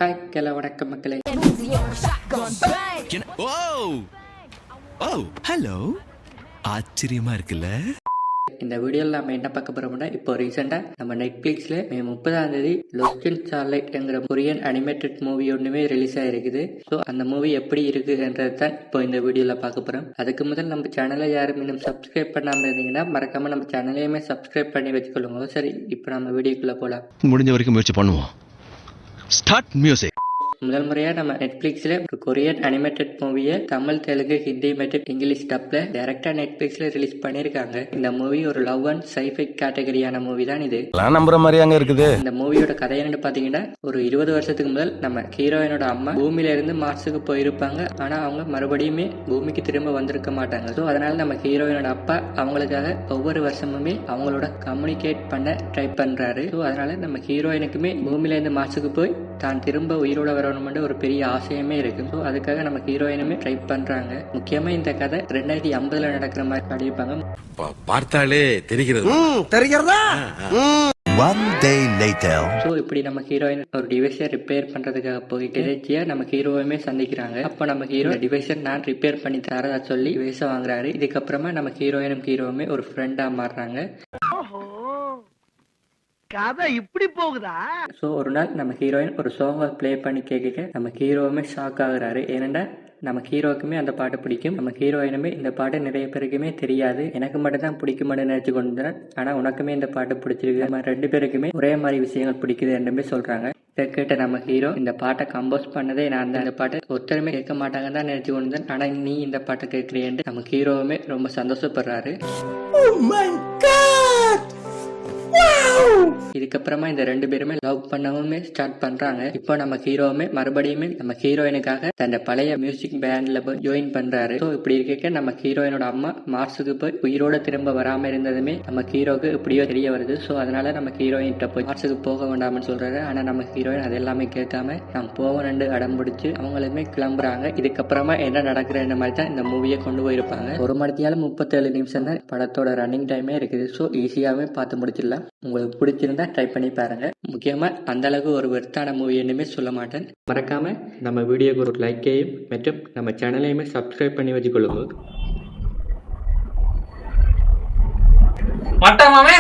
Hi வணக்கம் மக்களே. Hello, ஆச்சரியமா இருக்குல்ல. இந்த வீடியோவில் நம்ம என்ன பார்க்க போறோம்னா, இப்போ ரீசெண்டாக நம்ம நெட்ஃப்ளிக்ஸில் மே 30 லொஸ்ட் இன் ஸ்டார்லைட் என்கிற கொரியன் அனிமேட்டட் மூவி ஒன்றுமே ரிலீஸ் ஆகிருக்குது. ஸோ அந்த மூவி எப்படி இருக்குன்றது தான் இப்போ இந்த வீடியோவில் பார்க்க போகிறோம். அதுக்கு முதல் நம்ம சேனலை யாரும் இன்னும் சப்ஸ்கிரைப் பண்ணாமல் இருந்தீங்கன்னா மறக்காமல் நம்ம சேனலையுமே சப்ஸ்கிரைப் பண்ணி வச்சுக்கொள்ளுங்க. சரி, இப்போ நம்ம வீடியோக்குள்ளே போகலாம். முடிஞ்ச வரைக்கும் முயற்சி பண்ணுவோம். Start music. முதல் முறையாக நம்ம நெட்ஃப்ளிக்ஸில் ஒரு கொரியன் அனிமேட்டட் மூவியை தமிழ், தெலுங்கு, ஹிந்தி மற்றும் இங்கிலீஷ் டப்பில் டேரக்டாக நெட்ஃப்ளிக்ஸில் ரிலீஸ் பண்ணியிருக்காங்க. இந்த மூவி ஒரு லவ் அண்ட் சைஃபை கேட்டகரியான மூவி தான் இது. நம்புற மாதிரி அங்க இருக்குது. இந்த மூவியோட கதை என்னன்னு பார்த்தீங்கன்னா, ஒரு 20 வருஷத்துக்கு முதல் நம்ம ஹீரோயினோட அம்மா பூமியில இருந்து மார்ஸுக்கு போயிருப்பாங்க. ஆனால் அவங்க மறுபடியுமே பூமிக்கு திரும்ப வந்திருக்க மாட்டாங்க. ஸோ அதனால நம்ம ஹீரோயினோட அப்பா அவங்களுக்காக ஒவ்வொரு வருஷமுமே அவங்களோட கம்யூனிகேட் பண்ண ட்ரை பண்றாரு. ஸோ அதனால நம்ம ஹீரோயினுக்குமே பூமியில இருந்து மார்ஸுக்கு போய் தான் திரும்ப உயிரோட வரணும்னு ஒரு பெரிய ஆசையுமே இருக்கு. ஸோ அதுக்காக நம்ம ஹீரோயினுமே ட்ரை பண்றாங்க. முக்கியமா இந்த கதை 2050 நடக்கிற மாதிரி காட்டியிருப்பாங்க. பார்த்தாலே தெரிகிறதா? One day later. ஸோ இப்படி நம்ம ஹீரோயின் ஒரு டிவைஸை ரிப்பேர் பண்றதுக்காக போயிட்டு எதாச்சியா நம்ம ஹீரோவுமே சந்திக்கிறாங்க. அப்போ நம்ம ஹீரோ டிவைஸை நான் ரிப்பேர் பண்ணி தரதா சொல்லி டிவைஸை வாங்குறாரு. இதுக்கப்புறமா நம்ம ஹீரோயினும் ஹீரோவுமே ஒரு ஃப்ரெண்டா மாறுறாங்க. கதை இப்படி போகுதா? ஸோ ஒரு நாள் நம்ம ஹீரோயின் ஒரு சாங்கை ப்ளே பண்ணி கேட்க நம்ம ஹீரோவுமே ஷாக் ஆகுறாரு. ஏனெண்டா நம்ம ஹீரோவுக்குமே அந்த பாட்டு பிடிக்கும். நம்ம ஹீரோயினுமே இந்த பாட்டு நிறைய பேருக்குமே தெரியாது. எனக்கு மட்டும் தான் பிடிக்கும்னு நினைச்சு கொண்டுறேன். ஆனால் உனக்குமே இந்த பாட்டு பிடிச்சிருக்கு. நம்ம 2 பேருக்குமே ஒரே மாதிரி விஷயங்கள் பிடிக்குது என்று சொல்றாங்க. இதை கேட்ட நம்ம ஹீரோ, இந்த பாட்டை கம்போஸ் பண்ணதே நான் தான். இந்த பாட்டை ஒருத்தருமே கேட்க மாட்டாங்கன்னு தான் நினைச்சு கொண்டு. ஆனா நீ இந்த பாட்டை கேட்கிறேன் நம்ம ஹீரோவுமே ரொம்ப சந்தோஷப்படுறாரு. இதுக்கப்புறமா இந்த 2 பேருமே லவ் பண்ணவுமே ஸ்டார்ட் பண்றாங்க. இப்போ நம்ம ஹீரோவுமே மறுபடியுமே நம்ம ஹீரோயினுக்காக தன் பழைய மியூசிக் பேண்ட்ல போய் ஜாயின் பண்றாரு. ஸோ இப்படி இருக்க நம்ம ஹீரோயினோட அம்மா மார்ஸுக்கு போய் உயிரோட திரும்ப வராம இருந்ததுமே நம்ம ஹீரோக்கு இப்படியோ தெரிய வருது. ஸோ அதனால நம்ம ஹீரோயின் போய் மார்ஸுக்கு போக வேண்டாம்னு சொல்றாரு. ஆனா நம்ம ஹீரோயின் அது எல்லாமே கேட்காம நம்ம போகணுண்டு அடம் பிடிச்சு அவங்களுமே கிளம்புறாங்க. இதுக்கப்புறமா என்ன நடக்கிற மாதிரி தான் இந்த மூவியை கொண்டு போயிருப்பாங்க. 1 மணித்தியால 37 நிமிஷம் தான் படத்தோட ரன்னிங் டைமே இருக்குது. ஸோ ஈஸியாவே பார்த்து முடிச்சிடலாம். உங்களுக்கு பிடிச்சிருந்தா ட்ரை பண்ணி பாருங்க. முக்கியமா அந்த அளவுக்கு ஒரு வெர்த்தான மூவி என்னமே சொல்ல மாட்டேன். மறக்காம நம்ம வீடியோக்கு ஒரு லைக்கையும் மற்றும் நம்ம சேனலையுமே சப்ஸ்கிரைப் பண்ணி வச்சுக்கொள்ளுங்க. மட்டமாமே